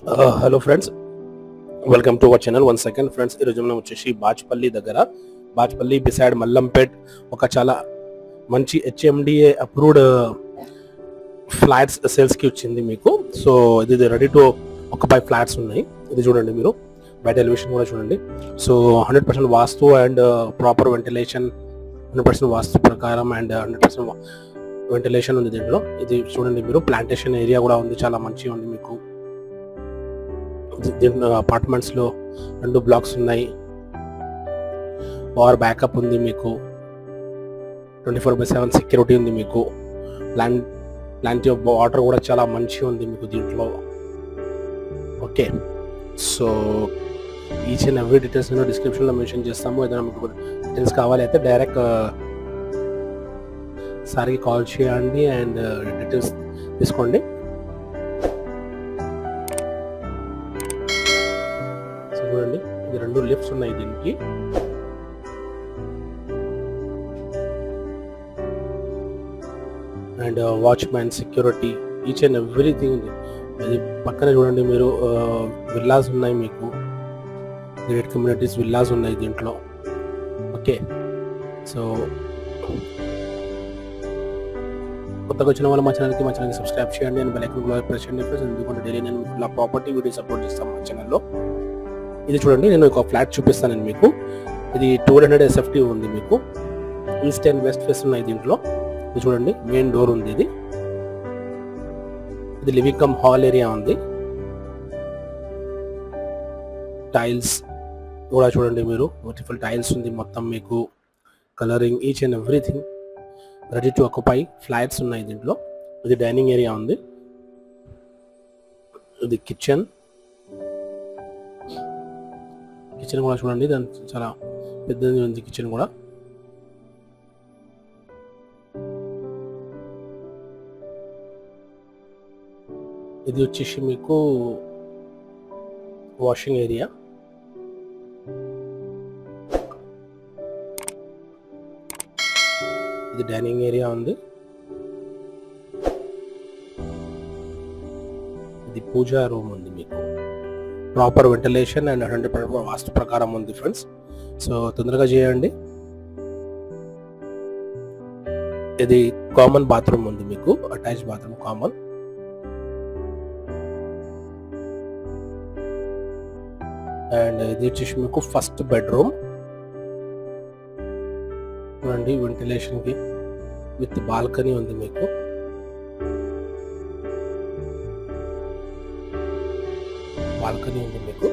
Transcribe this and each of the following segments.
Hello friends, welcome to our channel. One second friends, ఈరోజు మనం వచ్చేసి బాచ్పల్లి బిసైడ్ మల్లంపేట్ ఒక చాలా మంచి హెచ్ఎండిఏ అప్రూవ్డ్ ఫ్లాట్స్ సేల్స్కి వచ్చింది మీకు. సో ఇది రెడీ టు ఆక్యుపై ఫ్లాట్స్ ఉన్నాయి. ఇది చూడండి, మీరు బయట ఎలివేషన్ కూడా చూడండి. So 100% vastu and proper ventilation, 100% వాస్తు ప్రకారం అండ్ 100% వెంటిలేషన్ ఉంది దీంట్లో. ఇది చూడండి మీరు, ప్లాంటేషన్ ఏరియా కూడా ఉంది, చాలా మంచిగా ఉంది మీకు. దీంట్లో అపార్ట్మెంట్స్ లో 2 బ్లాక్స్ ఉన్నాయి. పవర్ బ్యాకప్ ఉంది మీకు, 24/7 సెక్యూరిటీ ఉంది మీకు. ప్లాంటీ ఆఫ్ వాటర్ కూడా చాలా మంచిగా ఉంది మీకు దీంట్లో. Okay, so each and every details నేను డిస్క్రిప్షన్లో మెన్షన్ చేస్తాము. ఏదైనా మీకు డీటెయిల్స్ కావాలి అయితే డైరెక్ట్ సార్కి కాల్ చేయండి అండ్ డీటెయిల్స్ తీసుకోండి. చూడండి, ఇది 2 లిఫ్ట్స్ ఉన్నాయి దీనికి. And watchman, security, each and everything ఉంది. అది పక్కన చూడండి మీరు, విల్లాస్ ఉన్నాయి మీకు, గ్రేట్ కమ్యూనిటీస్ విల్లాస్ ఉన్నాయి దీంట్లో. ఓకే, సో కొత్తగా వచ్చిన వాళ్ళు మా ఛానల్కి సబ్స్క్రైబ్ చేయండి అండ్ బెల్ ఐకాన్ కూడా ప్రెస్ చేయండి ఫ్రెండ్స్. ఎందుకంటే డైలీ నేను ఇలా ప్రాపర్టీ వీడియోస్ అప్లోడ్ చేస్తాను మా ఛానల్లో. ఇది చూడండి, నేను ఒక ఫ్లాట్ చూపిస్తాను మీకు. ఇది 200 SFT ఉంది మీకు. ఈస్ట్ అండ్ వెస్ట్ ఫేస్ ఉన్నాయి దీంట్లో. ఇది చూడండి, మెయిన్ డోర్ ఉంది. ఇది లివింగ్ కమ్ హాల్ ఏరియా ఉంది. టైల్స్ కూడా చూడండి మీరు, బ్యూటిఫుల్ టైల్స్ ఉంది మొత్తం మీకు. Colouring, each and everything ready to occupy flats ఉన్నాయి దీంట్లో. ఇది డైనింగ్ ఏరియా ఉంది. ఇది కిచెన్ కూడా చూడండి, దాని చాలా పెద్దది ఉంది కిచెన్ కూడా. ఇది వచ్చేసి మీకు వాషింగ్ ఏరియా. ఇది డైనింగ్ ఏరియా ఉంది. ఇది పూజా రూమ్ ఉంది మీకు. ప్రాపర్ వెంటిలేషన్ అండ్ 100% వాస్తు ప్రకారం ఉంది ఫ్రెండ్స్. సో తొందరగా చేయండి. ఇది కామన్ బాత్రూమ్ ఉంది మీకు, అటాచ్ బాత్రూమ్ కామన్. అండ్ ఇది వచ్చేసి మీకు ఫస్ట్ బెడ్రూమ్. చూడండి, వెంటిలేషన్ కి విత్ బాల్కనీ ఉంది మీకు. బాల్కనీ ఉంది మీకు.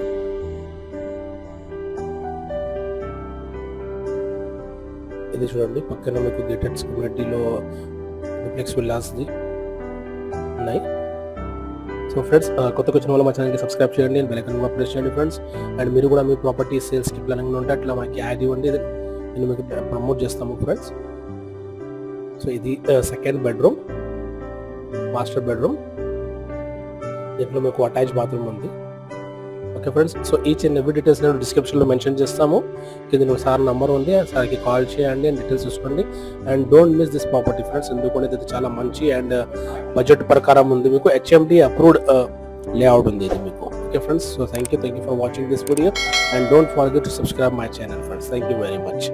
ఇది చూడండి, పక్కన మీకు గేటెడ్ కమ్యూనిటీలో డూప్లెక్స్ విల్లాస్ ఉన్నాయి. సో ఫ్రెండ్స్, కొత్తగా వచ్చిన వాళ్ళు మా ఛానల్కి సబ్స్క్రైబ్ చేయండి అండ్ బెల్ ఐకాన్ కూడా ప్రెస్ చేయండి ఫ్రెండ్స్. అండ్ మీరు కూడా మీ ప్రాపర్టీ సేల్స్కి ప్లానింగ్ ఉంటే అట్లా మాకు యాడ్ ఇవ్వండి, నేను మీకు ప్రమోట్ చేస్తాము ఫ్రెండ్స్. సో ఇది సెకండ్ బెడ్రూమ్, మాస్టర్ బెడ్రూమ్. దీంట్లో మీకు అటాచ్ బాత్రూమ్ ఉంది. Okay friends, so each and every details నేను డిస్క్రిప్షన్లో మెన్షన్ చేస్తాము. కింద సార్ నెంబర్ ఉంది, సార్కి కాల్ చేయండి అండ్ డీటెయిల్స్ చూసుకోండి. And don't miss this property friends, ఎందుకంటే ఇది చాలా మంచి అండ్ బడ్జెట్ ప్రకారం ఉంది మీకు. HMD అప్రూవ్డ్ లేఅవుట్ ఉంది ఇది మీకు. Okay friends, so thank you for watching this video and don't forget to subscribe my channel friends. Thank you very much.